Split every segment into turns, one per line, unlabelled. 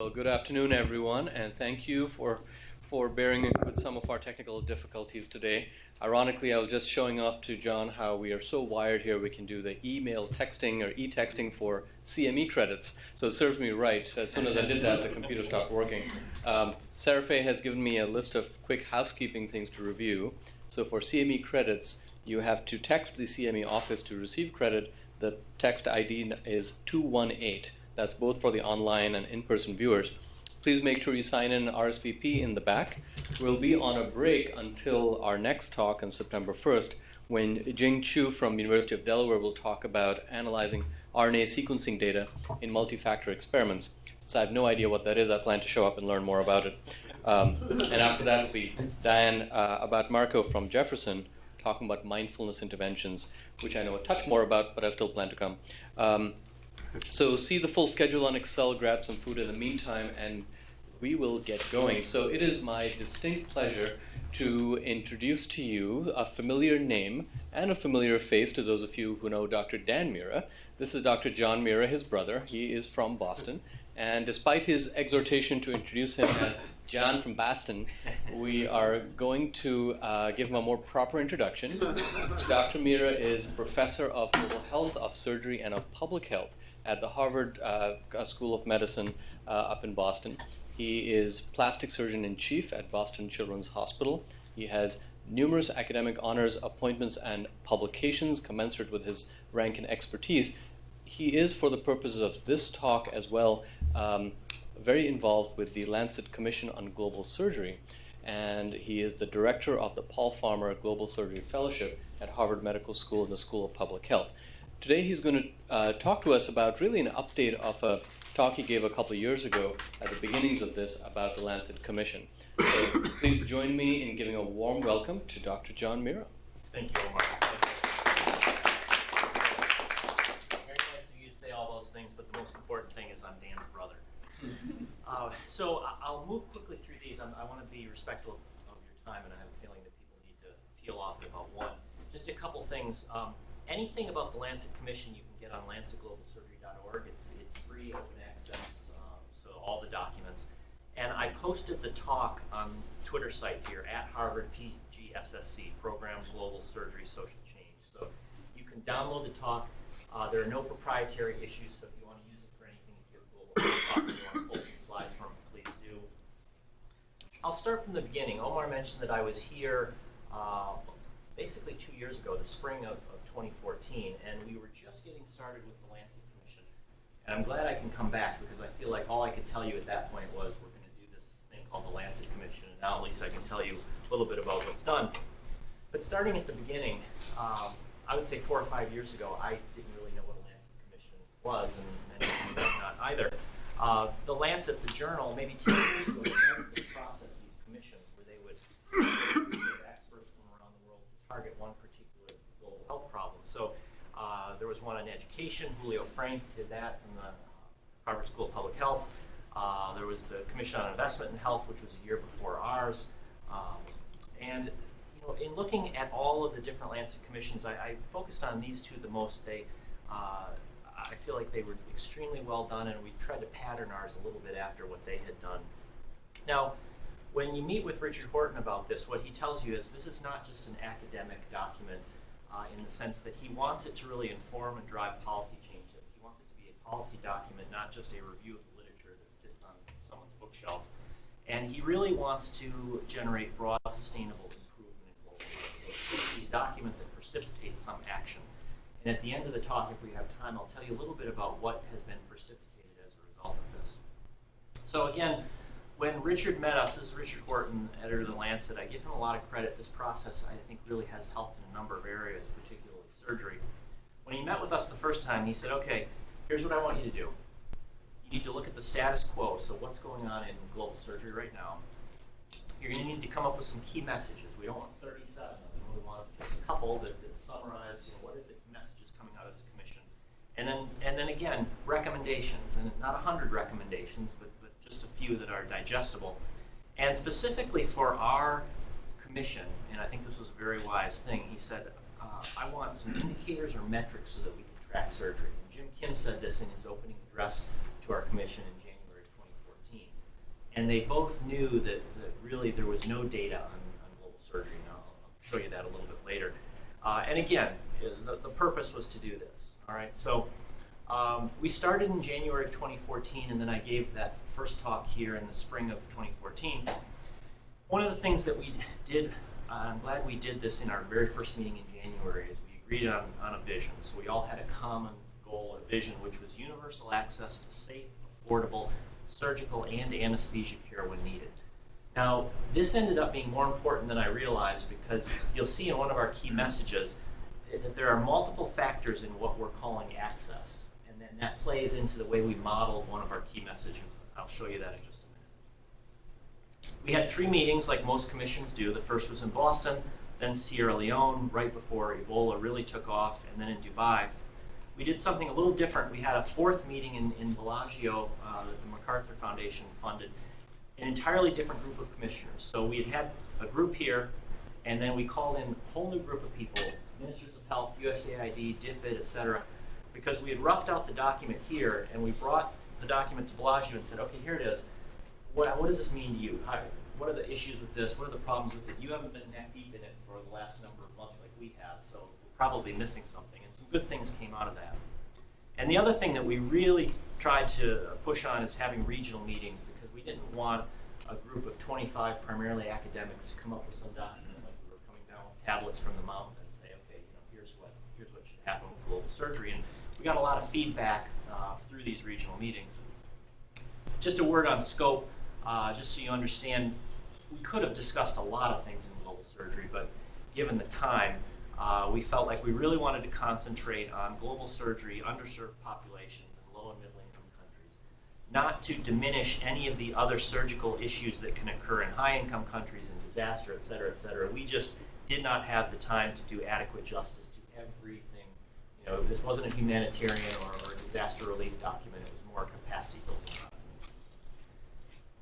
Well, good afternoon, everyone, and thank you for bearing with some of our technical difficulties today. Ironically, I was just showing off to John how we are so wired here we can do the email texting or e-texting for CME credits. So it serves me right. As soon as I did that, the computer stopped working. Sarah Faye has given me a list of quick housekeeping things to review. So for CME credits, you have to text the CME office to receive credit. The text ID is 218. That's both for the online and in-person viewers. Please make sure you sign in RSVP in the back. We'll be on a break until our next talk on September 1st, when Jing Chu from University of Delaware will talk about analyzing RNA sequencing data in multi-factor experiments. So I have no idea what that is. I plan to show up and learn more about it. And after that will be Diane Abat-Marco from Jefferson talking about mindfulness interventions, which I know a touch more about, but I still plan to come. So see the full schedule on ACCEL, grab some food in the meantime, and we will get going. So it is my distinct pleasure to introduce to you a familiar name and a familiar face to those of you who know Dr. Dan Mira. This is Dr. John Mira, his brother. He is from Boston. And despite his exhortation to introduce him as John from Boston, we are going to give him a more proper introduction. Dr. Mira is professor of global health, of surgery, and of public health at the Harvard School of Medicine up in Boston. He is plastic surgeon in chief at Boston Children's Hospital. He has numerous academic honors, appointments, and publications commensurate with his rank and expertise. He is, for the purposes of this talk as well, very involved with the Lancet Commission on Global Surgery, and he is the director of the Paul Farmer Global Surgery Fellowship at Harvard Medical School in the School of Public Health. Today he's going to talk to us about really an update of a talk he gave a couple of years ago at the beginnings of this about the Lancet Commission. So please join me in giving a warm welcome to Dr. John Mira.
Thank you, Omar. Very nice of you to say all those things, but the most important thing is I'm Dan's brother. So I'll move quickly through these. I want to be respectful of your time, and I have a feeling that people need to peel off at about one. Just a couple things. Anything about the Lancet Commission you can get on lancetglobalsurgery.org. It's free, open access, so all the documents. And I posted the talk on Twitter site here at Harvard PGSSC, Program Global Surgery Social Change. So you can download the talk. There are no proprietary issues, so if you want to use it for anything, if you have global talk and you want to pull some slides from it, please do. I'll start from the beginning. Omar mentioned that I was here basically 2 years ago, the spring of 2014, and we were just getting started with the Lancet Commission. And I'm glad I can come back because I feel like all I could tell you at that point was we're going to do this thing called the Lancet Commission, and now at least I can tell you a little bit about what's done. But starting at the beginning, I would say 4 or 5 years ago, I didn't really know what a Lancet Commission was, and many of you might not either. The Lancet, the journal, maybe 10 years ago, started to process these commissions where they would experts from around the world to target one particular global health problem. So there was one on education. Julio Frank did that from the Harvard School of Public Health. There was the Commission on Investment in Health, which was a year before ours. And in looking at all of the different Lancet commissions, I focused on these two the most. I feel like they were extremely well done, and we tried to pattern ours a little bit after what they had done. Now, when you meet with Richard Horton about this, what he tells you is this is not just an academic document in the sense that he wants it to really inform and drive policy change. He wants it to be a policy document, not just a review of the literature that sits on someone's bookshelf. And he really wants to generate broad, sustainable improvement in global health. So it's going to be a document that precipitates some action. And at the end of the talk, if we have time, I'll tell you a little bit about what has been precipitated as a result of this. So again, when Richard met us, this is Richard Horton, editor of The Lancet, I give him a lot of credit. This process, I think, really has helped in a number of areas, particularly surgery. When he met with us the first time, he said, okay, here's what I want you to do. You need to look at the status quo, so what's going on in global surgery right now. You're going to need to come up with some key messages. We don't want 37 of them. We want just a couple that summarize what are the messages coming out of this commission. And then again, recommendations, and not 100 recommendations, but just a few that are digestible. And specifically for our commission, and I think this was a very wise thing, he said, I want some indicators or metrics so that we can track surgery. And Jim Kim said this in his opening address to our commission in January of 2014. And they both knew that really there was no data on global surgery. Now, I'll show you that a little bit later. And again, the purpose was to do this. All right, so we started in January of 2014, and then I gave that first talk here in the spring of 2014. One of the things that we did, I'm glad we did this in our very first meeting in January, is we agreed on a vision. So we all had a common goal or vision, which was universal access to safe, affordable surgical and anesthesia care when needed. Now, this ended up being more important than I realized, because you'll see in one of our key messages that there are multiple factors in what we're calling access, and then that plays into the way we modeled one of our key messages. I'll show you that in just a minute. We had 3 meetings like most commissions do. The first was in Boston, then Sierra Leone, right before Ebola really took off, and then in Dubai. We did something a little different. We had a 4th meeting in Bellagio that the MacArthur Foundation funded, an entirely different group of commissioners. So we had a group here, and then we called in a whole new group of people, Ministers of Health, USAID, DFID, et cetera, because we had roughed out the document here, and we brought the document to Bellagio and said, okay, here it is. What does this mean to you? What are the issues with this? What are the problems with it? You haven't been that deep in it for the last number of months like we have, so we're probably missing something. And some good things came out of that. And the other thing that we really tried to push on is having regional meetings, because we didn't want a group of 25 primarily academics to come up with some document like we were coming down with tablets from the mountain and say, okay, here's what should happen with global surgery. And we got a lot of feedback through these regional meetings. Just a word on scope, just so you understand, we could have discussed a lot of things in global surgery, but given the time, we felt like we really wanted to concentrate on global surgery, underserved populations, and low and middle income countries, not to diminish any of the other surgical issues that can occur in high income countries and disaster, et cetera, et cetera. We just did not have the time to do adequate justice to everything. This wasn't a humanitarian or a disaster relief document. It was more a capacity building document.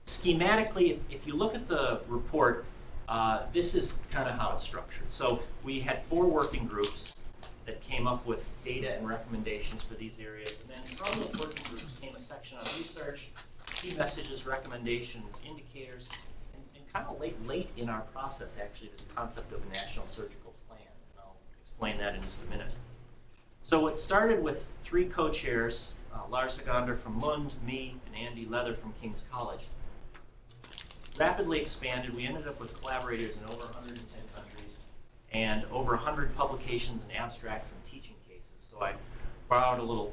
Schematically, if you look at the report, this is kind of how it's structured. So we had 4 working groups that came up with data and recommendations for these areas. And then from those working groups came a section on research, key messages, recommendations, indicators, and kind of late in our process, actually, this concept of a national surgical plan. And I'll explain that in just a minute. So it started with 3 co-chairs, Lars Hagander from Lund, me, and Andy Leather from King's College. Rapidly expanded. We ended up with collaborators in over 110 countries and over 100 publications and abstracts and teaching cases. So I borrowed a little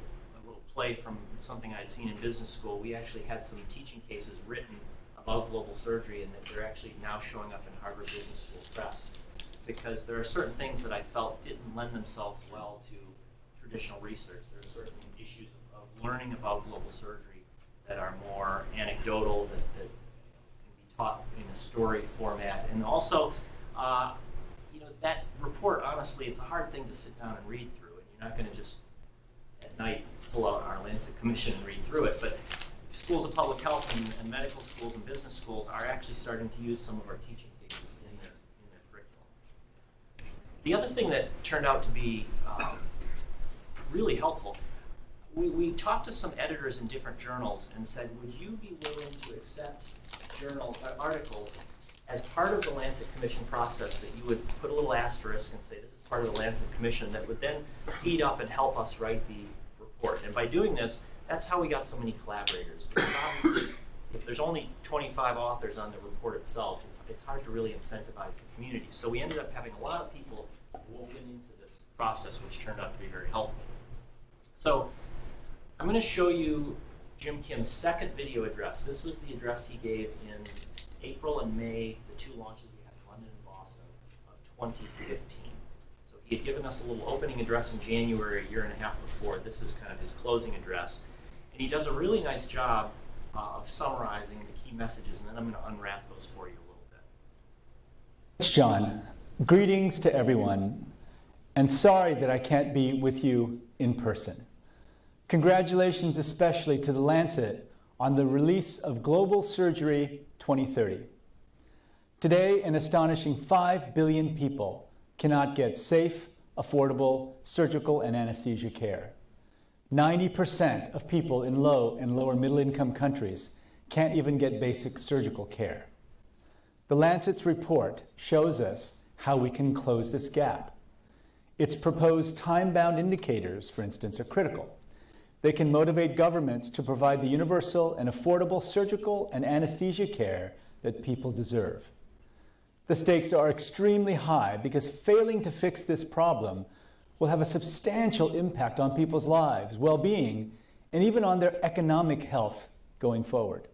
play from something I'd seen in business school. We actually had some teaching cases written about global surgery, and that they're actually now showing up in Harvard Business School press, because there are certain things that I felt didn't lend themselves well to traditional research. There are certain issues of learning about global surgery that are more anecdotal, that taught in a story format. And also, that report, honestly, it's a hard thing to sit down and read through. And you're not going to just, at night, pull out our Lancet Commission and read through it. But schools of public health and medical schools and business schools are actually starting to use some of our teaching cases in their curriculum. The other thing that turned out to be really helpful, we talked to some editors in different journals and said, would you be willing to accept articles as part of the Lancet Commission process, that you would put a little asterisk and say this is part of the Lancet Commission, that would then feed up and help us write the report. And by doing this, that's how we got so many collaborators. Because obviously, if there's only 25 authors on the report itself, it's hard to really incentivize the community. So we ended up having a lot of people woven into this process, which turned out to be very helpful. So I'm going to show you Jim Kim's second video address. This was the address he gave in April and May, the 2 launches we had in London and Boston of 2015. So he had given us a little opening address in January, a year and a half before. This is kind of his closing address. And he does a really nice job of summarizing the key messages, and then I'm going to unwrap those for you a little bit.
Thanks, John. Greetings to everyone, and sorry that I can't be with you in person. Congratulations especially to the Lancet on the release of Global Surgery 2030. Today, an astonishing 5 billion people cannot get safe, affordable surgical and anesthesia care. 90% of people in low and lower middle income countries can't even get basic surgical care. The Lancet's report shows us how we can close this gap. Its proposed time-bound indicators, for instance, are critical. They can motivate governments to provide the universal and affordable surgical and anesthesia care that people deserve. The stakes are extremely high because failing to fix this problem will have a substantial impact on people's lives, well-being, and even on their economic health going forward.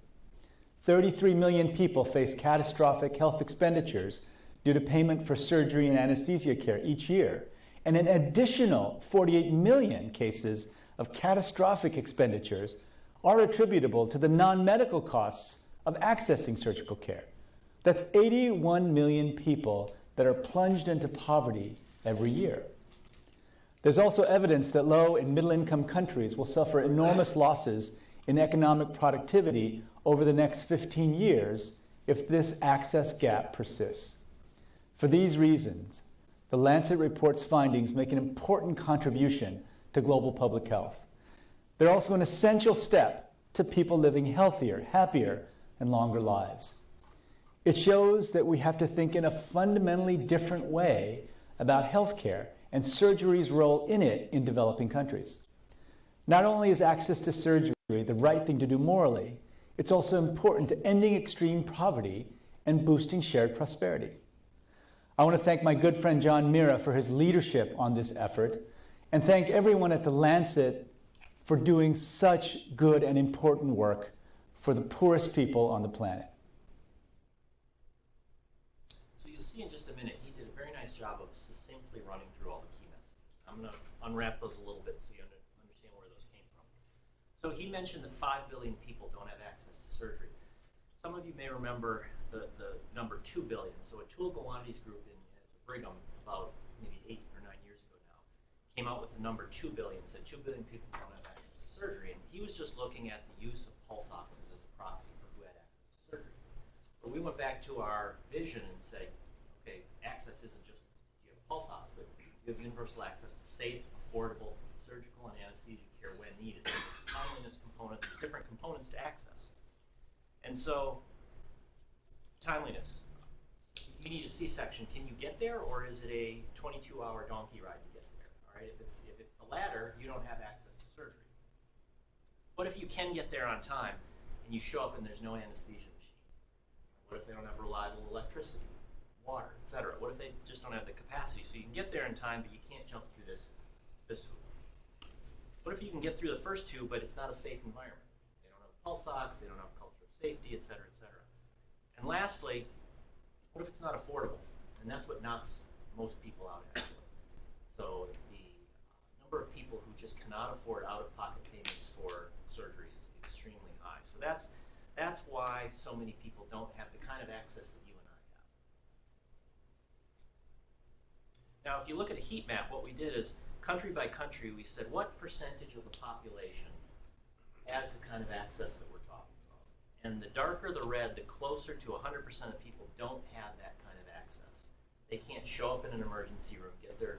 33 million people face catastrophic health expenditures due to payment for surgery and anesthesia care each year, and an additional 48 million cases of catastrophic expenditures are attributable to the non-medical costs of accessing surgical care. That's 81 million people that are plunged into poverty every year. There's also evidence that low and middle-income countries will suffer enormous losses in economic productivity over the next 15 years if this access gap persists. For these reasons, the Lancet report's findings make an important contribution to global public health. They're also an essential step to people living healthier, happier, and longer lives. It shows that we have to think in a fundamentally different way about healthcare and surgery's role in it in developing countries. Not only is access to surgery the right thing to do morally, it's also important to ending extreme poverty and boosting shared prosperity. I want to thank my good friend John Mira for his leadership on this effort, and thank everyone at the Lancet for doing such good and important work for the poorest people on the planet.
So you'll see in just a minute, he did a very nice job of succinctly running through all the key messages. I'm going to unwrap those a little bit so you understand where those came from. So he mentioned that 5 billion people don't have access to surgery. Some of you may remember the number 2 billion. So a Tool Gawande's group at Brigham about maybe 8 or 9 years ago now came out with the number 2 billion, said 2 billion people don't have access to surgery. And he was just looking at the use of pulse oxes as a proxy for who had access to surgery. But we went back to our vision and said, okay, access isn't just you have pulse ox, but you have universal access to safe, affordable surgical and anesthesia care when needed. So there's a timeliness component, there's different components to access. And so, timeliness. You need a C-section. Can you get there, or is it a 22-hour donkey ride to get there? All right, if it's the latter, you don't have access to surgery. What if you can get there on time, and you show up and there's no anesthesia machine? What if they don't have reliable electricity, water, etc.? What if they just don't have the capacity? So you can get there in time, but you can't jump through this hoop. What if you can get through the first two, but it's not a safe environment? They don't have pulse ox, they don't have culture of safety, etc., etc. And lastly, what if it's not affordable? And that's what knocks most people out, actually. So the number of people who just cannot afford out-of-pocket payments for surgery is extremely high. So that's why so many people don't have the kind of access that you and I have. Now, if you look at a heat map, what we did is, country by country, we said, what percentage of the population has the kind of access that we're talking about? And the darker the red, the closer to 100% of people don't have that kind of access. They can't show up in an emergency room, get their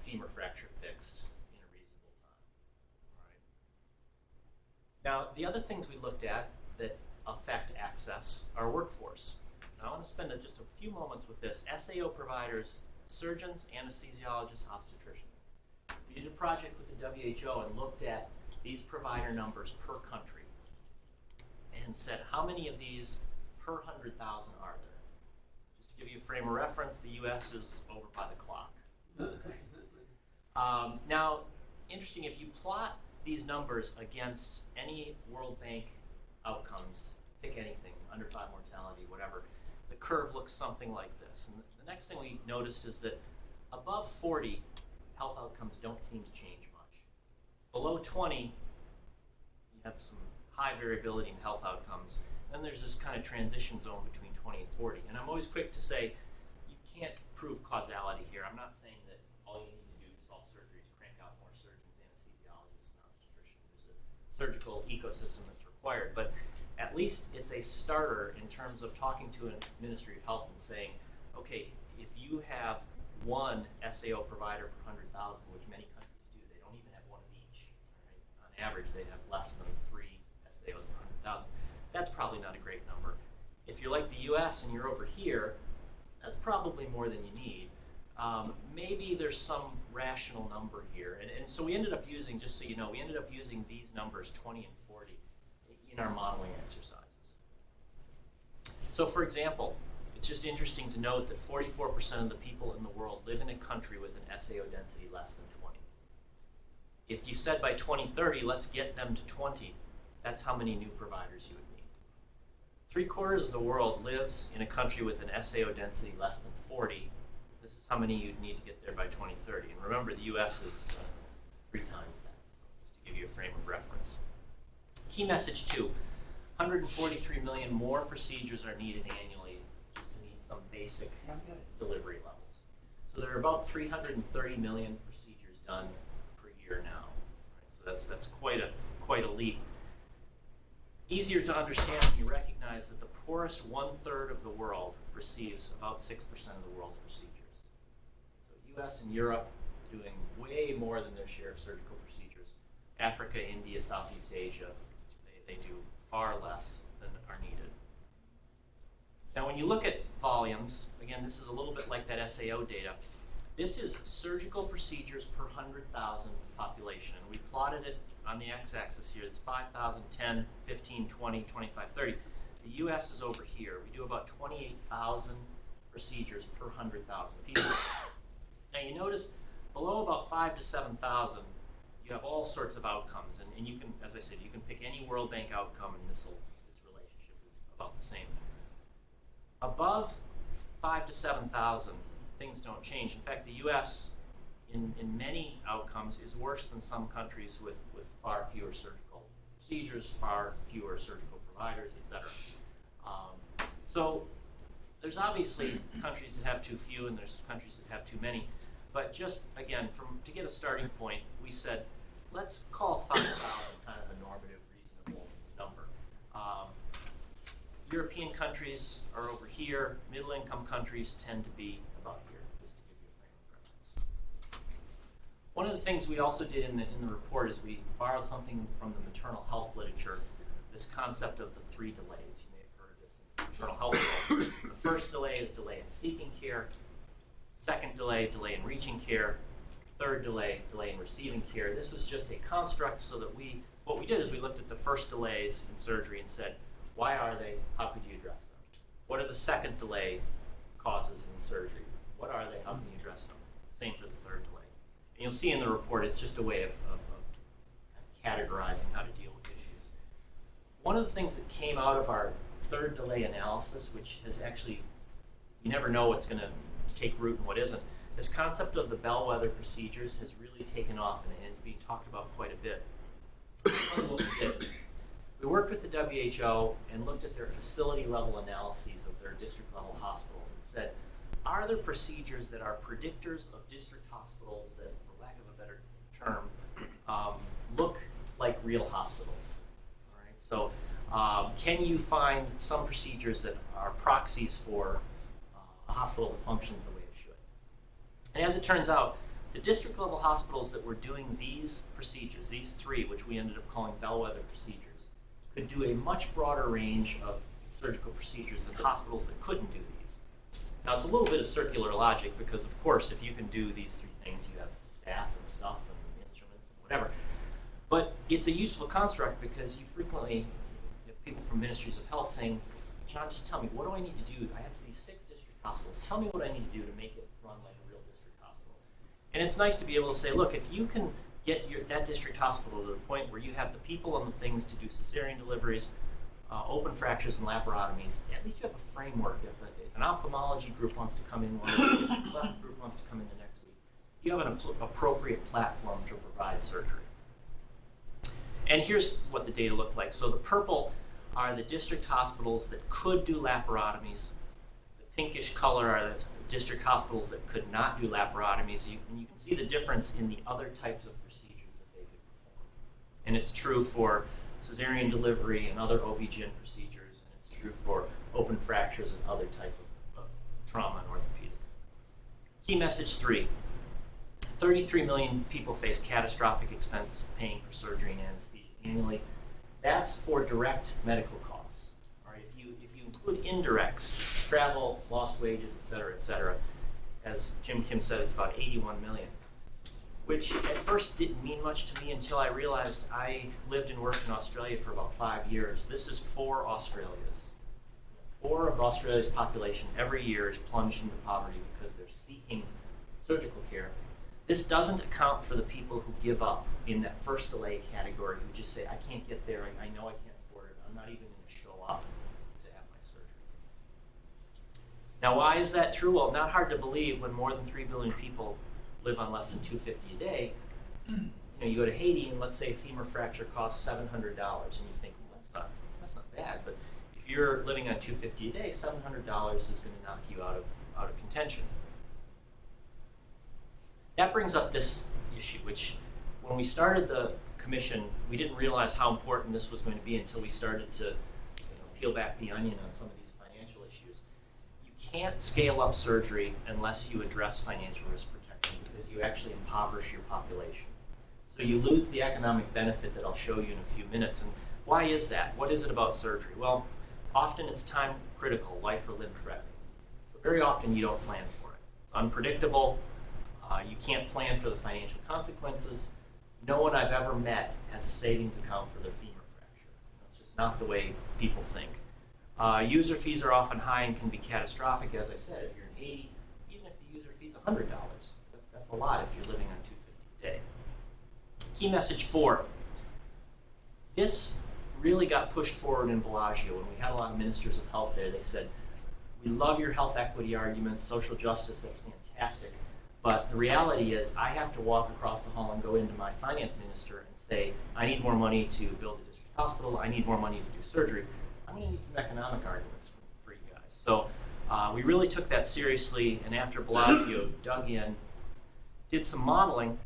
femur fracture fixed in a reasonable time. All right. Now, the other things we looked at that affect access are workforce. Now, I want to spend just a few moments with this. SAO providers, surgeons, anesthesiologists, obstetricians. We did a project with the WHO and looked at these provider numbers per country and said, how many of these per 100,000 are there? Just to give you a frame of reference, the US is over by the clock. Now, interesting, if you plot these numbers against any World Bank outcomes, pick anything, under 5 mortality, whatever, the curve looks something like this. And the next thing we noticed is that above 40, health outcomes don't seem to change much. Below 20, you have some high variability in health outcomes. Then there's this kind of transition zone between 20 and 40. And I'm always quick to say, you can't prove causality here. I'm not saying that all you need to do to solve surgery is crank out more surgeons, anesthesiologists, and obstetricians. There's a surgical ecosystem that's required. But at least it's a starter in terms of talking to a Ministry of Health and saying, okay, if you have one SAO provider per 100,000, which many countries do, they don't even have one of each. Right? On average, they have less than 3 SAOs per 100,000. probably not a great number. If you're like the US and you're over here, that's probably more than you need. Maybe there's some rational number here. And so we ended up using, just so you know, we ended up using these numbers, 20 and 40, in our modeling exercises. So for example, it's just interesting to note that 44% of the people in the world live in a country with an SAO density less than 20. If you said by 2030, let's get them to 20, that's how many new providers you would need. 3/4 of the world lives in a country with an SAO density less than 40. This is how many you'd need to get there by 2030. And remember, the US is 3 times that, so just to give you a frame of reference. Key message 2, 143 million more procedures are needed annually just to meet some basic delivery levels. So there are about 330 million procedures done per year now. Right? So that's quite a leap. Easier to understand when you recognize that the poorest 1/3 of the world receives about 6% of the world's procedures. So US and Europe doing way more than their share of surgical procedures. Africa, India, Southeast Asia, they do far less than are needed. Now when you look at volumes, again, this is a little bit like that SAO data. This is surgical procedures per 100,000 population. And we plotted it on the x-axis here. It's 5,000, 10, 15, 20, 25, 30. The US is over here. We do about 28,000 procedures per 100,000 people. Now you notice below about 5,000 to 7,000, you have all sorts of outcomes. And you can, as I said, you can pick any World Bank outcome and this relationship is about the same. Above 5,000 to 7,000, things don't change. In fact, the US in many outcomes is worse than some countries with far fewer surgical procedures, far fewer surgical providers, etc. So there's obviously countries that have too few and there's countries that have too many. But just, again, to get a starting point, we said, let's call 5,000 kind of a normative, reasonable number. European countries are over here. Middle-income countries tend to be about here, just to give you a frame of reference. One of the things we also did in the report is we borrowed something from the maternal health literature, this concept of the 3 delays. You may have heard of this in maternal health world. The first delay is delay in seeking care. Second delay, delay in reaching care. Third delay, delay in receiving care. This was just a construct so that what we did is we looked at the first delays in surgery and said, why are they? How could you address them? What are the second delay causes in surgery? What are they? How can you address them? Same for the third delay. And you'll see in the report, it's just a way of categorizing how to deal with issues. One of the things that came out of our third delay analysis, which has actually, you never know what's going to take root and what isn't, this concept of the bellwether procedures has really taken off and it's being talked about quite a bit. We worked with the WHO and looked at their facility level analyses of their district level hospitals and said, are there procedures that are predictors of district hospitals that, for lack of a better term, look like real hospitals? All right, so can you find some procedures that are proxies for a hospital that functions the way it should? And as it turns out, the district level hospitals that were doing these procedures, these 3, which we ended up calling bellwether procedures, could do a much broader range of surgical procedures than hospitals that couldn't do these. Now, it's a little bit of circular logic because, of course, if you can do these 3 things, you have staff and stuff and instruments and whatever. But it's a useful construct because you frequently have people from ministries of health saying, John, just tell me, what do I need to do? I have these 6 district hospitals. Tell me what I need to do to make it run like a real district hospital. And it's nice to be able to say, look, if you can get that district hospital to the point where you have the people and the things to do cesarean deliveries, open fractures and laparotomies, at least you have a framework. If an ophthalmology group wants to come in one week, if a cleft group wants to come in the next week, you have an appropriate platform to provide surgery. And here's what the data looked like. So the purple are the district hospitals that could do laparotomies. The pinkish color are the district hospitals that could not do laparotomies. And you can see the difference in the other types of procedures that they could perform. And it's true for cesarean delivery and other OB-GYN procedures, and it's true for open fractures and other types of trauma and orthopedics. Key message 3. 33 million people face catastrophic expense paying for surgery and anesthesia annually. That's for direct medical costs. include indirects, travel, lost wages, et cetera, et cetera. As Jim Kim said, it's about 81 million, which at first didn't mean much to me until I realized I lived and worked in Australia for about 5 years. This is 4 Australias. 4 of Australia's population every year is plunged into poverty because they're seeking surgical care. This doesn't account for the people who give up in that first delay category, who just say, I can't get there, I know I can't afford it, I'm not even going to show up to have my surgery. Now, why is that true? Well, not hard to believe when more than 3 billion people live on less than $250 a day. You go to Haiti and let's say a femur fracture costs $700, and you think, well, that's not bad, but if you're living on $250 a day, $700 is going to knock you out of contention. That brings up this issue, which when we started the commission, we didn't realize how important this was going to be until we started to peel back the onion on some of these financial issues. You can't scale up surgery unless you address financial risk protection, because you actually impoverish your population. So you lose the economic benefit that I'll show you in a few minutes. And why is that? What is it about surgery? Well, often it's time critical, life or limb threatening. But very often you don't plan for it. It's unpredictable. You can't plan for the financial consequences. No one I've ever met has a savings account for their femur fracture. That's just not the way people think. User fees are often high and can be catastrophic. As I said, if you're in Haiti, even if the user fee is $100, that's a lot if you're living on $250 a day. Key message 4. This really got pushed forward in Bellagio, and we had a lot of ministers of health there. They said, we love your health equity arguments, social justice, that's fantastic. But the reality is I have to walk across the hall and go into my finance minister and say, I need more money to build a district hospital. I need more money to do surgery. I'm going to need some economic arguments for you guys. So we really took that seriously, and after Bellagio dug in, did some modeling,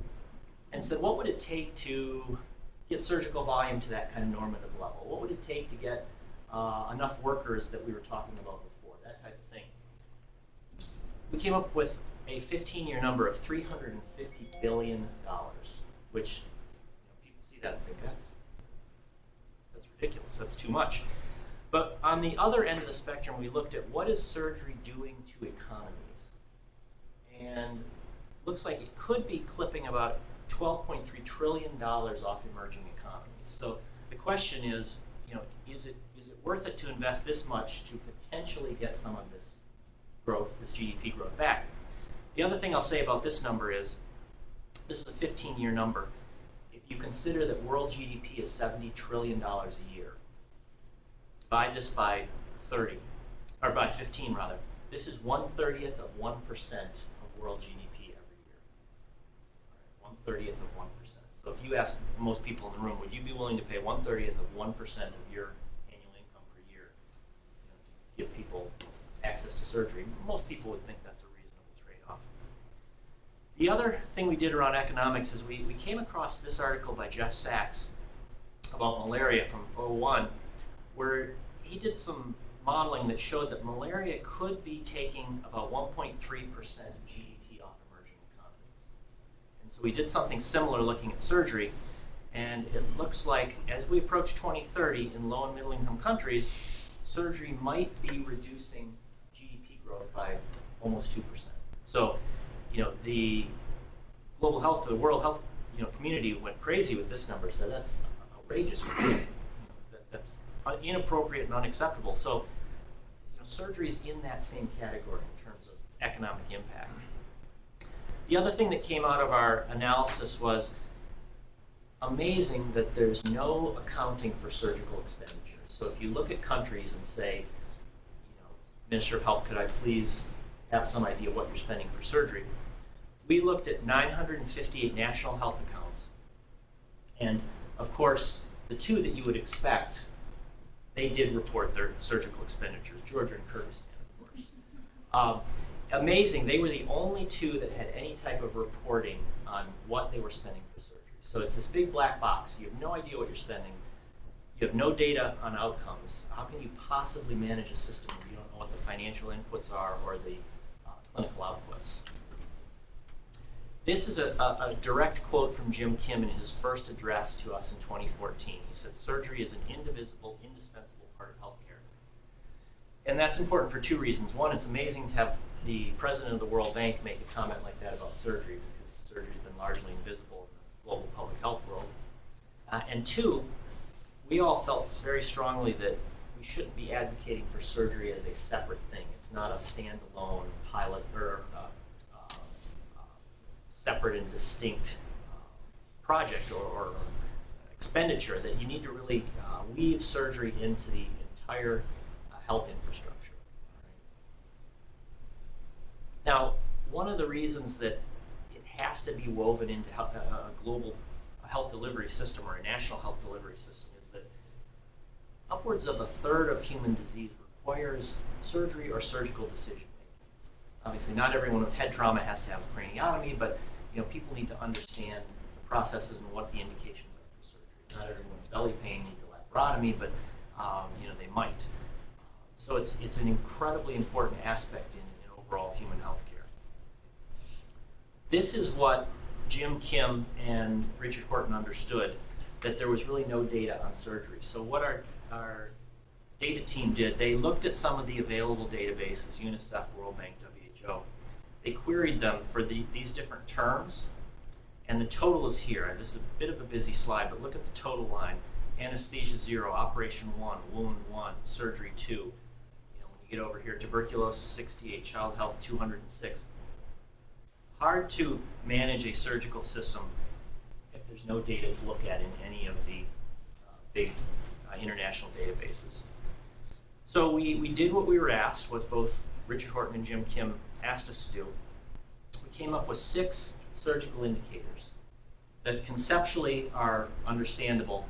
and said, what would it take to get surgical volume to that kind of normative level? What would it take to get enough workers that we were talking about before, that type of thing? We came up with a 15-year number of $350 billion, which people see that and think that's ridiculous, that's too much. But on the other end of the spectrum, we looked at what is surgery doing to economies. And it looks like it could be clipping about $12.3 trillion off emerging economies. So the question is, is it worth it to invest this much to potentially get some of this growth, this GDP growth back? The other thing I'll say about this number is, this is a 15-year number. If you consider that world GDP is $70 trillion a year, divide this by 30, or by 15 rather, this is 1/30 of 1% of world GDP every year. 1/30 of 1%. So if you ask most people in the room, would you be willing to pay 1/30 of 1% of your annual income per year to give people access to surgery? Most people would think that's a reasonable trade-off. The other thing we did around economics is we came across this article by Jeff Sachs about malaria from 2001, where he did some modeling that showed that malaria could be taking about 1.3% of GDP off emerging economies. And so we did something similar looking at surgery, and it looks like as we approach 2030 in low and middle income countries, surgery might be reducing GDP growth by almost 2%. So, the global health, the world health, community went crazy with this number, said that's outrageous. That's inappropriate and unacceptable. So, surgery is in that same category in terms of economic impact. The other thing that came out of our analysis was amazing that there's no accounting for surgical expenditures. So if you look at countries and say, Minister of Health, could I please have some idea what you're spending for surgery? We looked at 958 national health accounts. And of course, the two that you would expect, they did report their surgical expenditures, Georgia and Kyrgyzstan, of course. Amazing, they were the only two that had any type of reporting on what they were spending for surgery. So it's this big black box. You have no idea what you're spending. You have no data on outcomes. How can you possibly manage a system where you don't know what the financial inputs are or the clinical outputs? This is a direct quote from Jim Kim in his first address to us in 2014. He said, surgery is an indivisible, indispensable part of healthcare. And that's important for two reasons. One, it's amazing to have the president of the World Bank make a comment like that about surgery, because surgery has been largely invisible in the global public health world. And two, we all felt very strongly that we shouldn't be advocating for surgery as a separate thing. It's not a standalone pilot or separate and distinct project or expenditure, that you need to really weave surgery into the entire health infrastructure. Now, one of the reasons that it has to be woven into a global health delivery system or a national health delivery system is that upwards of a third of human disease requires surgery or surgical decision making. Obviously, not everyone with head trauma has to have a craniotomy, but people need to understand the processes and what the indications are for surgery. Not everyone with belly pain needs a laparotomy, but they might. So it's an incredibly important aspect in overall human health care. This is what Jim Kim and Richard Horton understood, that there was really no data on surgery. So what our data team did, they looked at some of the available databases, UNICEF, World Bank, WHO. They queried them for these different terms, and the total is here. This is a bit of a busy slide, but look at the total line. Anesthesia 0, operation 1, wound 1, surgery 2. When you get over here, tuberculosis 68, child health 206. Hard to manage a surgical system if there's no data to look at in any of the big international databases. So we did what we were asked, what both Richard Horton and Jim Kim asked us to do. We came up with 6 surgical indicators that conceptually are understandable.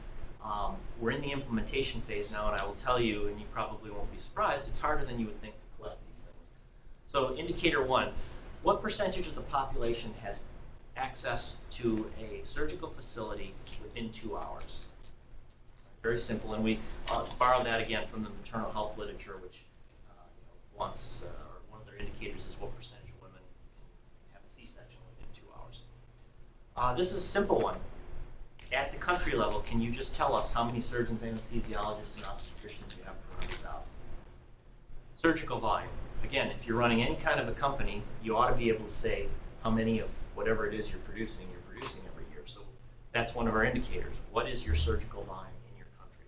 We're in the implementation phase now, and I will tell you, and you probably won't be surprised, it's harder than you would think to collect these things. So indicator 1, what percentage of the population has access to a surgical facility within 2 hours? Very simple, and we borrowed that again from the maternal health literature, which one of their indicators is what percentage of women can have a C-section within 2 hours. This is a simple one. At the country level, can you just tell us how many surgeons, anesthesiologists, and obstetricians you have per 100,000? Surgical volume. Again, if you're running any kind of a company, you ought to be able to say how many of whatever it is you're producing every year. So that's one of our indicators. What is your surgical volume in your country?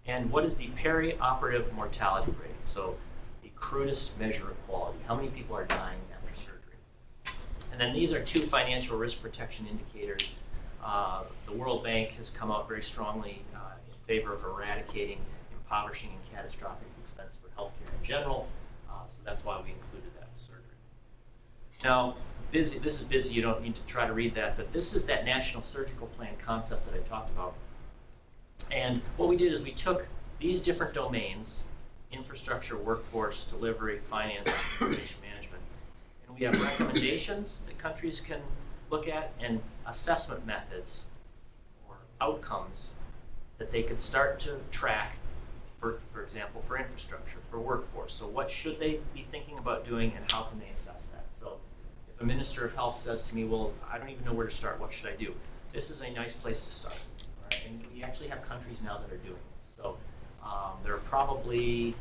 And what is the perioperative mortality rate? So the crudest measure of quality. How many people are dying after surgery? And then these are 2 financial risk protection indicators. The World Bank has come out very strongly in favor of eradicating impoverishing and catastrophic expense for healthcare in general. So that's why we included that in surgery. Now, this is busy. You don't need to try to read that, but this is that national surgical plan concept that I talked about. And what we did is we took these different domains, infrastructure, workforce, delivery, finance, information management, and we have recommendations that countries can look at and assessment methods or outcomes that they could start to track, for example, for infrastructure, for workforce. So what should they be thinking about doing, and how can they assess that? So if a minister of health says to me, well, I don't even know where to start, what should I do? This is a nice place to start. Right? And we actually have countries now that are doing this. So there are probably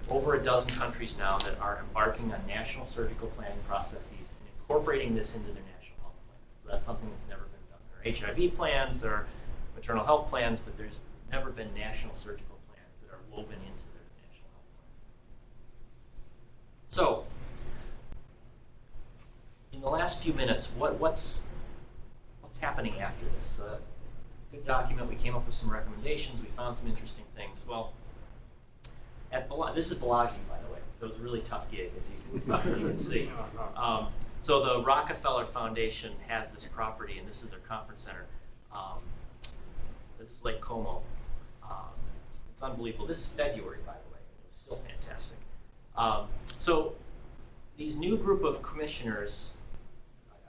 over a dozen countries now that are embarking on national surgical planning processes and incorporating this into their national health plans. So that's something that's never been done. There are HIV plans, there are maternal health plans, but there's never been national surgical plans that are woven into their national health plan. So, in the last few minutes, what's happening after this? Good document. We came up with some recommendations. We found some interesting things. Well, this is Bellagio, by the way, so it's a really tough gig, as you can see. So the Rockefeller Foundation has this property, and this is their conference center. This is Lake Como. It's unbelievable. This is February, by the way. It's still fantastic. So these new group of commissioners,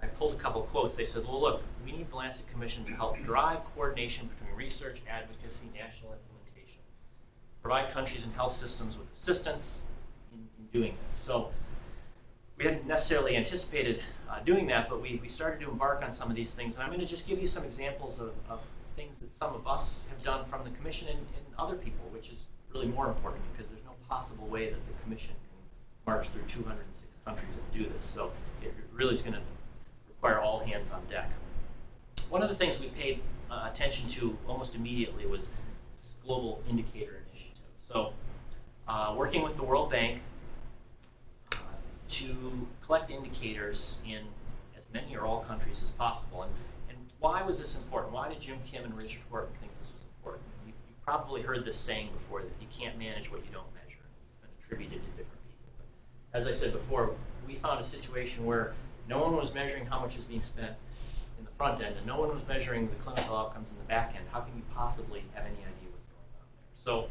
I pulled a couple quotes. They said, well, look, we need the Lancet Commission to help drive coordination between research, advocacy, national implementation. Provide countries and health systems with assistance in doing this. So we hadn't necessarily anticipated doing that, but we started to embark on some of these things. And I'm going to just give you some examples of things that some of us have done from the Commission and other people, which is really more important because there's no possible way that the commission can march through 206 countries and do this. So it really is going to require all hands on deck. One of the things we paid attention to almost immediately was this global indicator initiative. So working with the World Bank to collect indicators in as many or all countries as possible. And why was this important? Why did Jim Kim and Richard Horton think this was important? You've probably heard this saying before that you can't manage what you don't measure. It's been attributed to different people. But as I said before, we found a situation where no one was measuring how much is being spent in the front end, and no one was measuring the clinical outcomes in the back end. How can you possibly have any idea what's going on there? So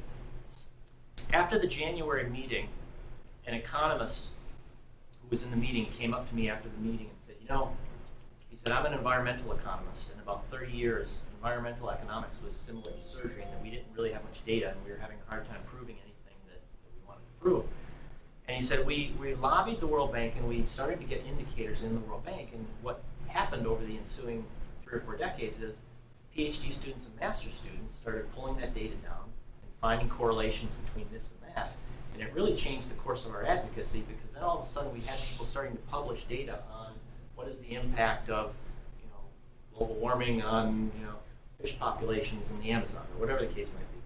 after the January meeting, an economist who was in the meeting came up to me after the meeting and said, you know, he said, I'm an environmental economist, and about 30 years, environmental economics was similar to surgery in that we didn't really have much data, and we were having a hard time proving anything that we wanted to prove. And he said, we lobbied the World Bank, and we started to get indicators in the World Bank, and what happened over the ensuing 3 or 4 decades is PhD students and master's students started pulling that data down and finding correlations between this and that. And it really changed the course of our advocacy because then all of a sudden we had people starting to publish data on what is the impact of global warming on fish populations in the Amazon or whatever the case might be.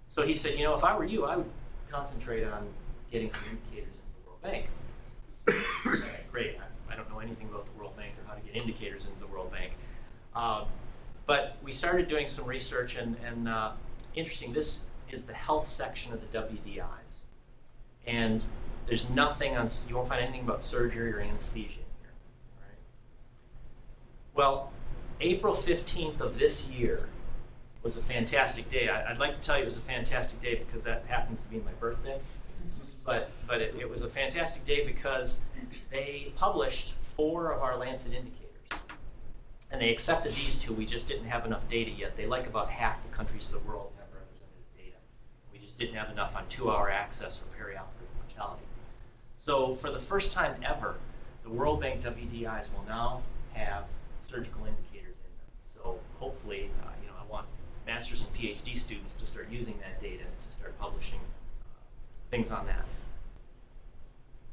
So he said, if I were you, I would concentrate on getting some indicators into the World Bank. Okay, great. I don't know anything about the World Bank or how to get indicators into the World Bank. But we started doing some research, and interesting, this is the health section of the WDIs. And there's nothing on, you won't find anything about surgery or anesthesia in here. Right? Well, April 15th of this year was a fantastic day. I'd like to tell you it was a fantastic day because that happens to be my birthday. But it was a fantastic day because they published 4 of our Lancet Indicators. And they accepted these 2. We just didn't have enough data yet. They like about half the countries of the world have representative data. We just didn't have enough on 2-hour access or perioperative mortality. So for the first time ever, the World Bank WDIs will now have surgical indicators in them. So hopefully, I want master's and PhD students to start using that data to start publishing things on that.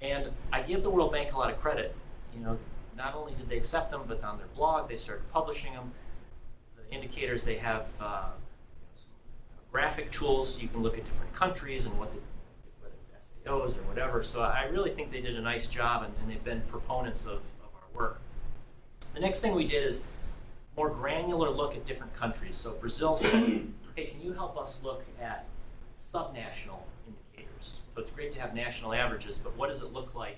And I give the World Bank a lot of credit. Not only did they accept them, but on their blog they started publishing them. The indicators, they have some graphic tools so you can look at different countries and whether it's SAOs or whatever. So I really think they did a nice job, and they've been proponents of our work. The next thing we did is more granular look at different countries. So Brazil said, hey, can you help us look at subnational indicators? So it's great to have national averages, but what does it look like?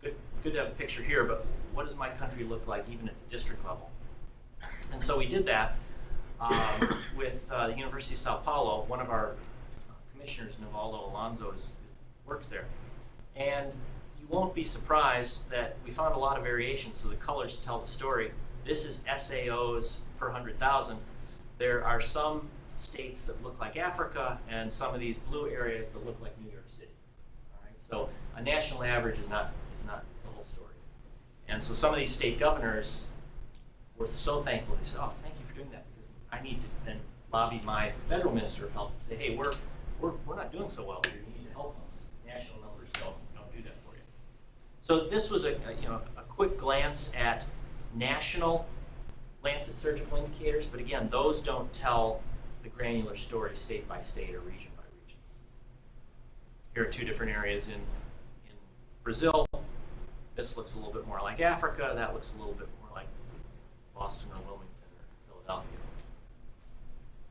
It's good to have a picture here, but what does my country look like even at the district level? And so we did that with the University of Sao Paulo. One of our commissioners, Nivaldo Alonso, works there. And you won't be surprised that we found a lot of variation, so the colors tell the story. This is SAOs per 100,000. There are some states that look like Africa and some of these blue areas that look like New York City. All right? So a national average is not the whole story. And so some of these state governors were so thankful. They said, oh, thank you for doing that, because I need to then lobby my federal minister of health to say, hey, we're not doing so well here. You need to help us. National numbers don't do that for you. So this was a quick glance at national Lancet surgical indicators, but again, those don't tell the granular story state by state or region by region. Here are 2 different areas in Brazil. This looks a little bit more like Africa. That looks a little bit more like Boston or Wilmington or Philadelphia.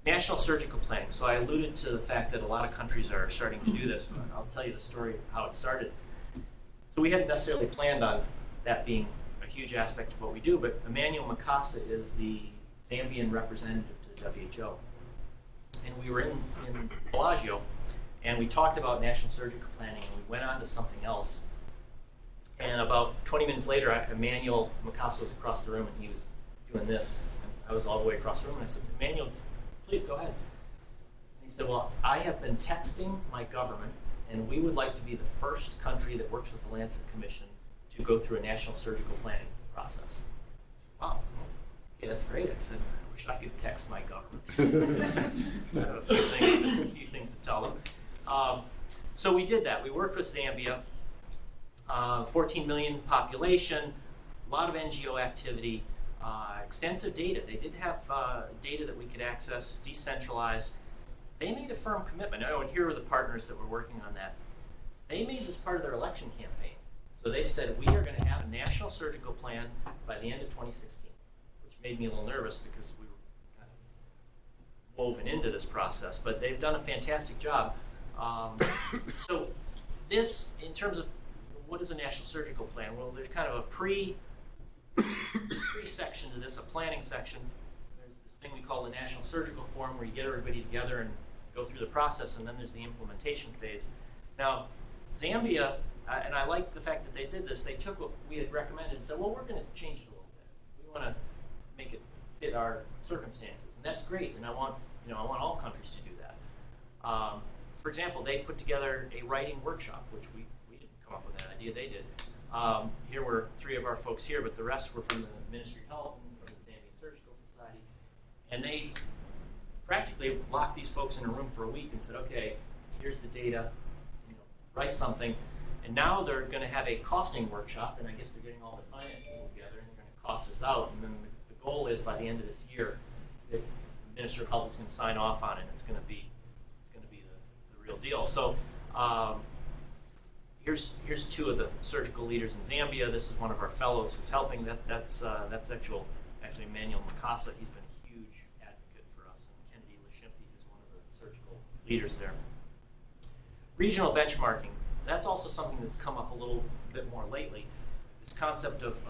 National surgical planning. So I alluded to the fact that a lot of countries are starting to do this, and I'll tell you the story of how it started. So we hadn't necessarily planned on that being a huge aspect of what we do, but Emmanuel Makasa is the Zambian representative to the WHO. And we were in Bellagio, and we talked about national surgical planning, and we went on to something else. And about 20 minutes later, Emmanuel Makasa was across the room, and he was doing this. And I was all the way across the room, and I said, Emmanuel, please go ahead. And he said, well, I have been texting my government, and we would like to be the first country that works with the Lancet Commission to go through a national surgical planning process. Wow, okay, that's great. I said, I wish I could text my government. I have a few things to tell them. So we did that. We worked with Zambia, 14 million population, a lot of NGO activity, extensive data. They did have data that we could access, decentralized. They made a firm commitment. Oh, and here are the partners that were working on that. They made this part of their election campaign. So they said, we are going to have a national surgical plan by the end of 2016, which made me a little nervous because we were kind of woven into this process. But they've done a fantastic job. So this, in terms of what is a national surgical plan? Well, there's kind of a pre-section to this, a planning section. There's this thing we call the National Surgical Forum where you get everybody together and go through the process, and then there's the implementation phase. Now, Zambia, and I like the fact that they did this, they took what we had recommended and said, well, we're going to change it a little bit. We want to make it fit our circumstances, and that's great, and I want all countries to do that. For example, they put together a writing workshop, which we didn't come up with that idea, they did. Here were 3 of our folks here, but the rest were from the Ministry of Health and from the Zambian Surgical Society. And they practically locked these folks in a room for a week and said, okay, here's the data, write something. And now they're going to have a costing workshop, and I guess they're getting all the finance people together, and they're going to cost this out. And then the goal is by the end of this year, that the Minister of Health is going to sign off on it, and it's going to be the real deal. So here's 2 of the surgical leaders in Zambia. This is one of our fellows who's helping. That's actually Emmanuel Makasa. He's been a huge advocate for us. And Kennedy Lashimpi is one of the surgical leaders there. Regional benchmarking. That's also something that's come up a little bit more lately. This concept of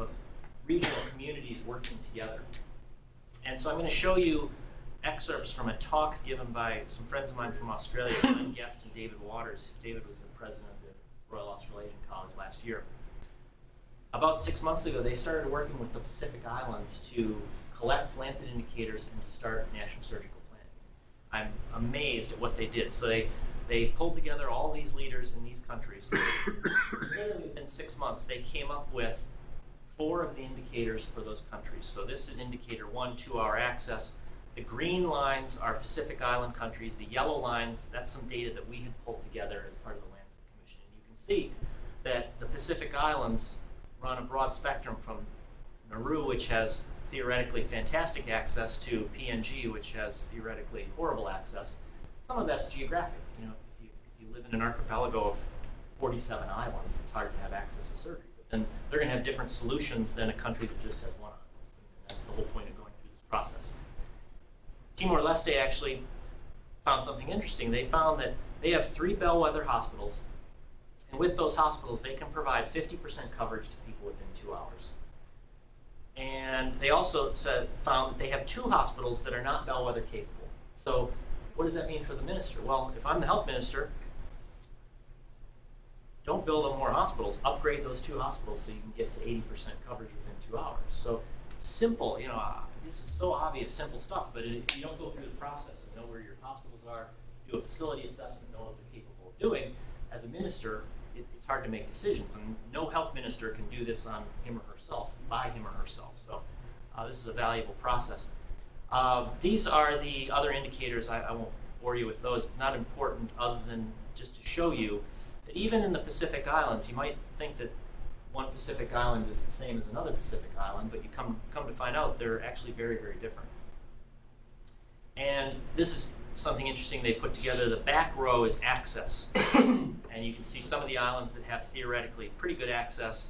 regional communities working together. And so I'm going to show you excerpts from a talk given by some friends of mine from Australia, Glenn Guest and David Waters. David was the president of the Royal Australasian College last year. About 6 months ago, they started working with the Pacific Islands to collect Lancet indicators and to start national surgical planning. I'm amazed at what they did. So they pulled together all these leaders in these countries. Literally within 6 months, they came up with 4 of the indicators for those countries. So this is indicator 1, 2-hour access. The green lines are Pacific Island countries. The yellow lines, that's some data that we had pulled together as part of the Lancet Commission. And you can see that the Pacific Islands run a broad spectrum from Nauru, which has theoretically fantastic access, to PNG, which has theoretically horrible access. Some of that's geographic. If you live in an archipelago of 47 islands, it's hard to have access to surgery. But then they're going to have different solutions than a country that just has one island. And that's the whole point of going through this process. Timor-Leste actually found something interesting. They found that they have 3 bellwether hospitals, and with those hospitals, they can provide 50% coverage to people within 2 hours. And they also found that they have 2 hospitals that are not bellwether capable. So what does that mean for the minister? Well, if I'm the health minister, don't build them more hospitals. Upgrade those 2 hospitals so you can get to 80% coverage within 2 hours. So simple, this is so obvious, simple stuff, but if you don't go through the process and know where your hospitals are, do a facility assessment, know what they're capable of doing, as a minister, it's hard to make decisions. And no health minister can do this on him or herself, by him or herself. So this is a valuable process. These are the other indicators. I won't bore you with those. It's not important other than just to show you that even in the Pacific Islands, you might think that one Pacific Island is the same as another Pacific Island, but you come to find out they're actually very, very different. And this is something interesting they put together. The back row is access. And you can see some of the islands that have theoretically pretty good access.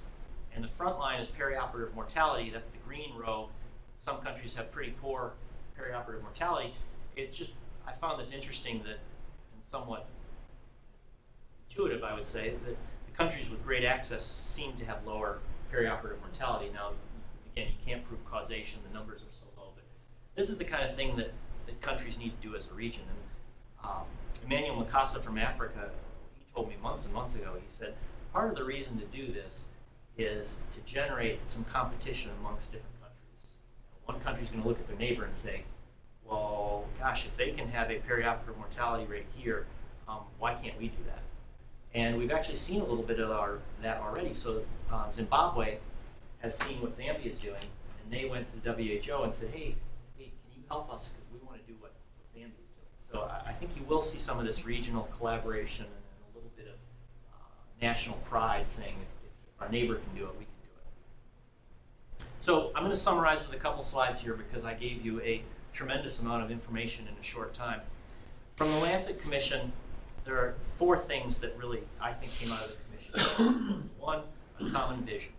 And the front line is perioperative mortality. That's the green row. Some countries have pretty poor perioperative mortality. I found this interesting that, and somewhat intuitive, I would say, that the countries with great access seem to have lower perioperative mortality. Now, again, you can't prove causation. The numbers are so low. But this is the kind of thing that countries need to do as a region. And Emmanuel Makasa from Africa, he told me months and months ago, he said, part of the reason to do this is to generate some competition amongst different countries. One country is going to look at their neighbor and say, well, gosh, if they can have a perioperative mortality rate here, why can't we do that? And we've actually seen a little bit of that already. So Zimbabwe has seen what Zambia is doing, and they went to the WHO and said, hey, can you help us? Because we want to do what Zambia is doing. So I think you will see some of this regional collaboration and a little bit of national pride saying if our neighbor can do it, we can do it. So I'm going to summarize with a couple slides here because I gave you a tremendous amount of information in a short time. From the Lancet Commission, there are 4 things that really, I think, came out of the commission. 1, a common vision.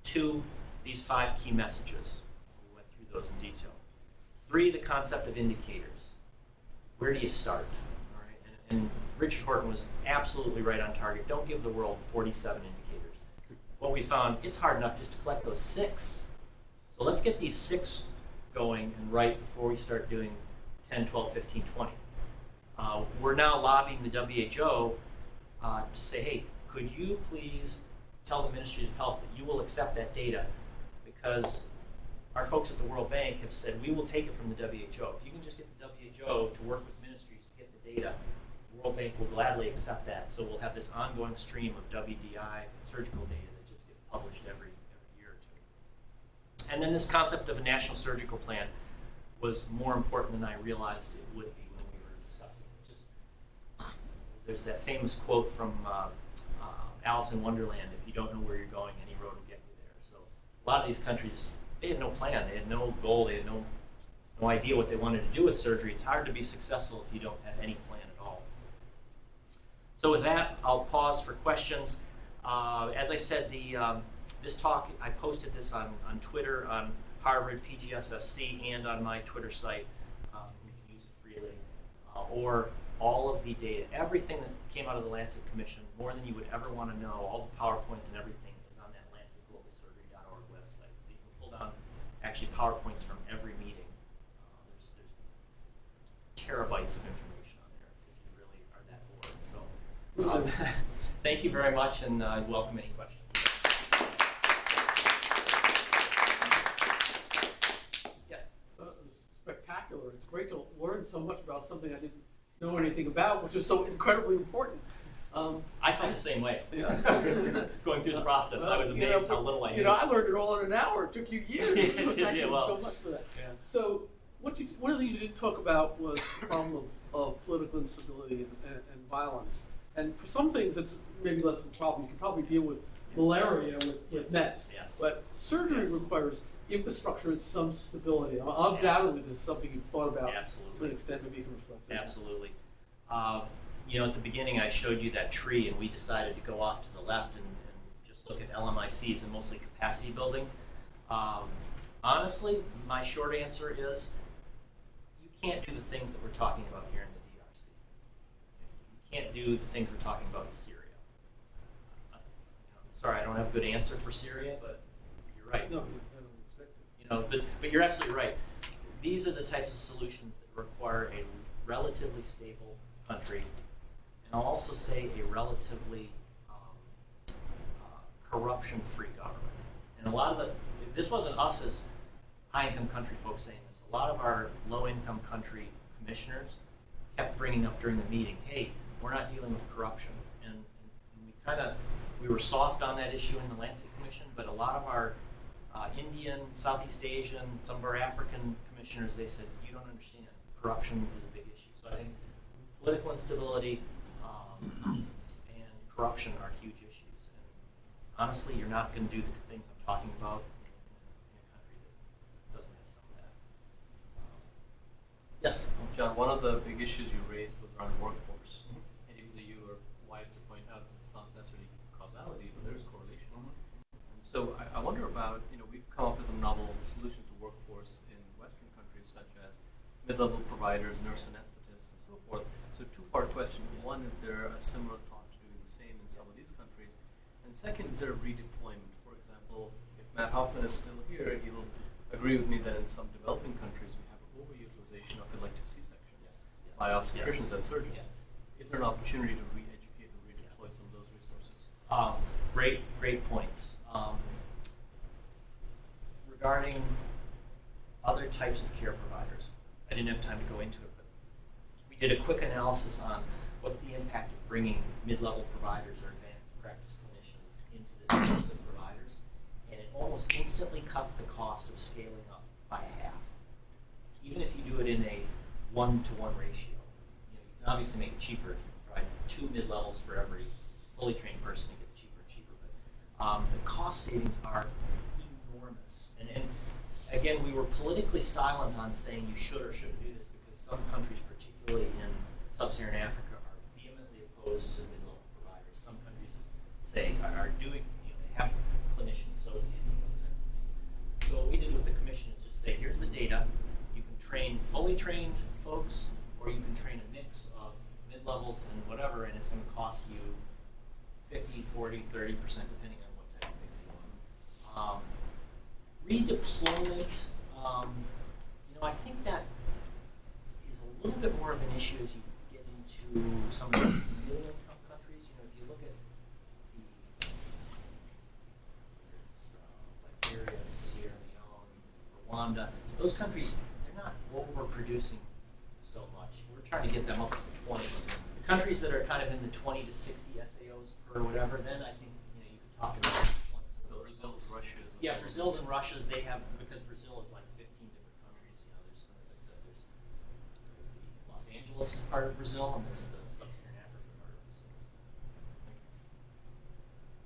2, these 5 key messages. We went through those in detail. 3, the concept of indicators. Where do you start? All right. And Richard Horton was absolutely right on target. Don't give the world 47 indicators. What we found, it's hard enough just to collect those 6. So let's get these 6 going and right before we start doing 10, 12, 15, 20. We're now lobbying the WHO to say, hey, could you please tell the Ministries of Health that you will accept that data, because our folks at the World Bank have said we will take it from the WHO. If you can just get the WHO to work with ministries to get the data, the World Bank will gladly accept that. So we'll have this ongoing stream of WDI surgical data that just gets published every year or 2. And then this concept of a national surgical plan was more important than I realized it would be when we were discussing it. Just, there's that famous quote from Alice in Wonderland, if you don't know where you're going, any road will get you there. So a lot of these countries, they had no plan, they had no goal, they had no idea what they wanted to do with surgery. It's hard to be successful if you don't have any plan at all. So with that, I'll pause for questions. As I said, this talk, I posted this on Twitter, on Harvard, PGSSC, and on my Twitter site. You can use it freely. Or all of the data, everything that came out of the Lancet Commission, more than you would ever want to know, all the PowerPoints and everything is on that lancetglobalsurgery.org website. So you can pull down actually PowerPoints from every meeting. There's terabytes of information on there if you really are that bored. So thank you very much, and I welcome any questions. Yes?
Spectacular. It's great to learn so much about something I didn't know anything about, which is so incredibly important.
I felt the same way.
Yeah.
Going through the process, I was amazed how little I knew.
I learned it all in an hour. It took you years. So thank you
well,
so much for that.
Yeah.
So one of the things you didn't talk about was the problem of political instability and violence. And for some things, it's maybe less of a problem. You can probably deal with malaria with meds.
Yes.
But surgery requires infrastructure and some stability. Undoubtedly, this is something you've thought about.
Absolutely.
To an extent, maybe you can reflect on that.
Absolutely. At the beginning, I showed you that tree, and we decided to go off to the left and just look at LMICs and mostly capacity building. Honestly, my short answer is you can't do the things that we're talking about here in the DRC. You can't do the things we're talking about in Syria. Sorry, I don't have a good answer for Syria, but you're right.
No, I don't expect it.
But you're absolutely right. These are the types of solutions that require a relatively stable country, and I'll also say a relatively corruption-free government. And a lot of this wasn't us as high-income country folks saying this. A lot of our low-income country commissioners kept bringing up during the meeting, hey, we're not dealing with corruption. And we were soft on that issue in the Lancet Commission, but a lot of our Indian, Southeast Asian, some of our African commissioners, they said, you don't understand. Corruption is a big issue. So I think political instability and corruption are huge issues. And honestly, you're not going to do the things I'm talking about in a country that doesn't have some of that. Yes?
John, one of the big issues you raised was around workforce. And usually you were wise to point out it's not necessarily causality, but there is correlation. And so I wonder about, we've come up with some novel solutions to workforce in Western countries such as mid-level providers, nurse anesthetists, and so forth. So two-part question. One, is there a similar thought to doing the same in some of these countries? And second, is there a redeployment? For example, if Matt Hoffman is still here, he'll agree with me that in some developing countries we have overutilization of elective C-sections by obstetricians and surgeons.
Yes.
Is there an opportunity to re-educate and redeploy some of those resources?
Great points. Regarding other types of care providers, I didn't have time to go into it, but we did a quick analysis on what's the impact of bringing mid-level providers or advanced practice clinicians into the teams of providers, and it almost instantly cuts the cost of scaling up by half. Even if you do it in a 1-to-1 ratio. You can obviously make it cheaper if you provide 2 mid-levels for every fully trained person. It gets cheaper and cheaper, but the cost savings are enormous. And again, we were politically silent on saying you should or shouldn't do this because some countries, particularly in sub-Saharan Africa, are vehemently opposed to mid-level providers. Some countries say are doing, they have clinician associates and those types of things. So what we did with the commission is just say, here's the data. You can train fully trained folks, or you can train a mix of mid-levels and whatever, and it's going to cost you 50, 40, 30%, depending on what type of mix you want. Redeployment, I think that is a little bit more of an issue as you get into some of the middle income countries. If you look at Liberia, Sierra Leone, Rwanda, those countries, they're not overproducing so much. We're trying to get them up to 20. The countries that are kind of in the 20 to 60 SAOs per whatever, then I think you could talk about
Brazil, Russia's.
Yeah, Brazil and Russia's, they have, because Brazil is like 15 different countries. There's, as I said, there's the Los Angeles part of Brazil, and there's the sub-Saharan Africa part of Brazil.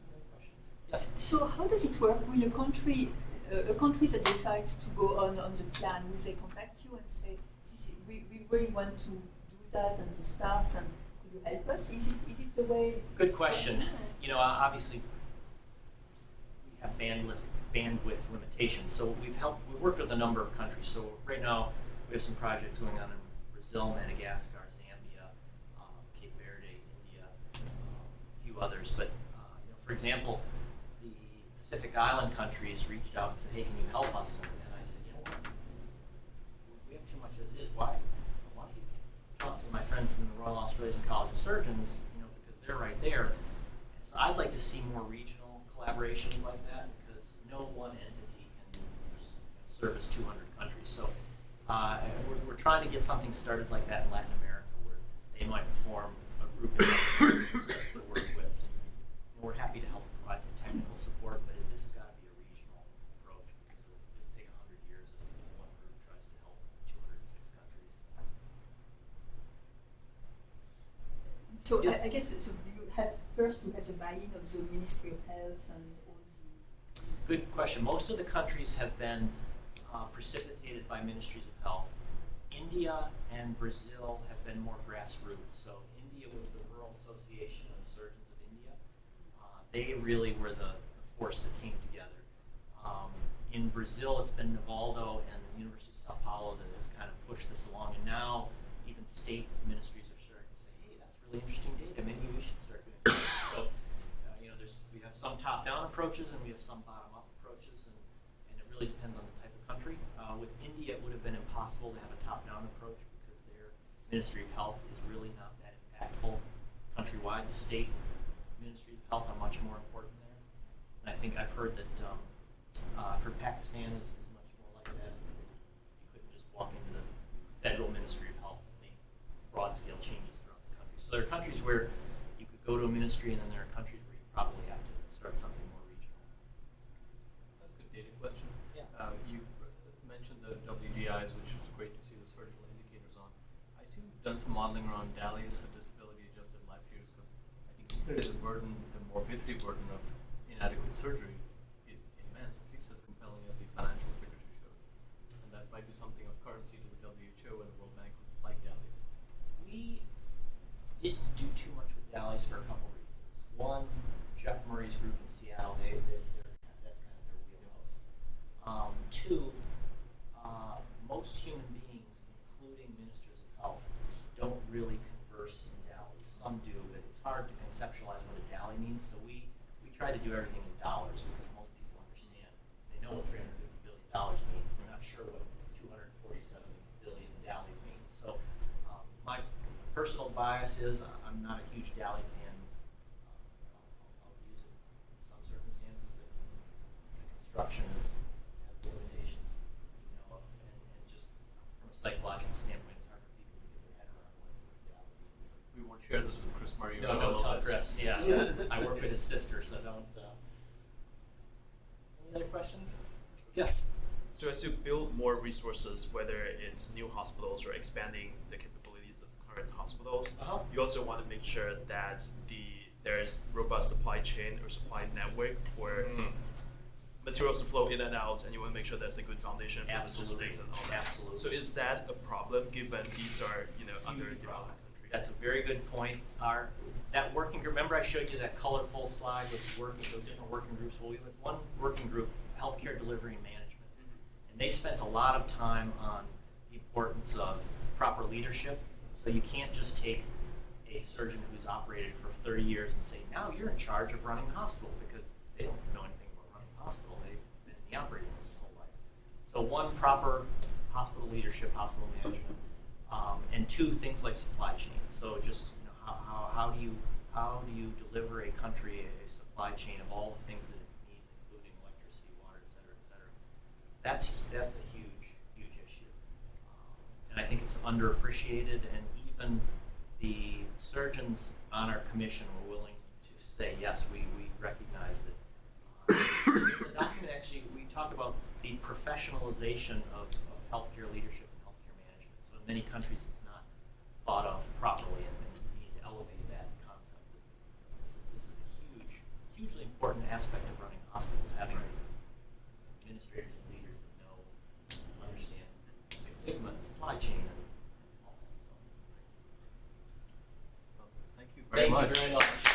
Any other questions? Yes.
So how does it work? Will a country that decides to go on the plan, will they contact you and say, we really want to do that and to start, and could you help us? Is it the way?
Good question. Obviously, we have bandwidth limitations. So we've worked with a number of countries. So right now, we have some projects going on in Brazil, Madagascar, Zambia, Cape Verde, India, a few others. But for example, the Pacific Island countries reached out and said, "Hey, can you help us?" And I said, "You know what? We have too much as it is. Why don't you talk to my friends in the Royal Australasian College of Surgeons? Because they're right there." And so I'd like to see more regional collaborations like that, because no one entity can service 200 countries. So we're trying to get something started like that in Latin America, where they might form a group of experts to work with. And we're happy to help provide some technical support, but this has got to be a regional approach, because it'll take 100 years if one group tries to help 206 countries.
So
Yes.
I guess, so do you have first to have the buy-in of the Ministry of Health and all the...
Good question. Most of the countries have been precipitated by ministries of health. India and Brazil have been more grassroots. So India was the Rural Association of Surgeons of India. They really were the force that came together. In Brazil, it's been Nivaldo and the University of Sao Paulo that has kind of pushed this along. And now even state ministries are starting to say, hey, that's really interesting data. Maybe we should start doing something. So, we have some top-down approaches and we have some bottom-up approaches, and it really depends on the type of country. With India, it would have been impossible to have a top-down approach because their Ministry of Health is really not that impactful countrywide. The state ministries of health are much more important there. And I think I've heard that Pakistan is much more like that. You couldn't just walk into the federal Ministry of Health and make broad-scale changes throughout the country. So there are countries where you could go to a ministry, and then there are countries where you probably have to start something more regional.
That's a good data question.
Yeah.
You mentioned the WDIs, which was great to see the cervical indicators on. I see you've done some modeling around DALYs, disability-adjusted life years, because I think the burden, the morbidity burden of inadequate surgery is immense, at least as compelling as the financial figures you showed. And that might be something of currency to the WHO and the World Bank like DALYs.
We didn't do too much with DALYs for a couple reasons. One, Jeff Murray's group in Seattle, that's kind of their wheelhouse. Two, most human beings, including ministers of health, don't really converse in DALYs. Some do, but it's hard to conceptualize what a DALY means. So we try to do everything in dollars, because most people understand. They know what $350 billion means. They're not sure what 247 billion DALYs means. So my personal bias is I'm not a huge DALY fan. I'll use it in some circumstances, but the construction has limitations, and just from a psychological standpoint, it's hard for people to get their head around what DALY means.
We won't share this with Chris Murray.
No, don't tell Chris. Yeah, I work with his sister, so don't. Any other questions? Yes.
So as you build more resources, whether it's new hospitals or expanding the capabilities of current hospitals, you also want to make sure that there's robust supply chain or supply network for materials to flow in and out, and you want to make sure that's a good foundation for logistics and all that.
Absolutely.
So is that a problem given these are underdeveloped countries?
That's a very good point. That working group, remember I showed you that colorful slide with those different working groups? Well, we had one working group, healthcare delivery and management. And they spent a lot of time on the importance of proper leadership. So you can't just take a surgeon who's operated for 30 years and say, now you're in charge of running the hospital, because they don't know anything about running the hospital. They've been in the operating room their whole life. So one, proper hospital leadership, hospital management, and two, things like supply chain. So just how do you deliver a country a supply chain of all the things that it needs, including electricity, water, et cetera, et cetera. That's a huge issue, and I think it's underappreciated. And even the surgeons on our commission were willing to say, yes, we recognize that. The document actually, we talk about the professionalization of healthcare leadership and healthcare management. So in many countries, it's not thought of properly, and we need to elevate that concept. This is a hugely important aspect of running hospitals, having administrators and leaders that know, understand Six Sigma and supply chain and all that. So.
Thank you very much.
Thank you very much.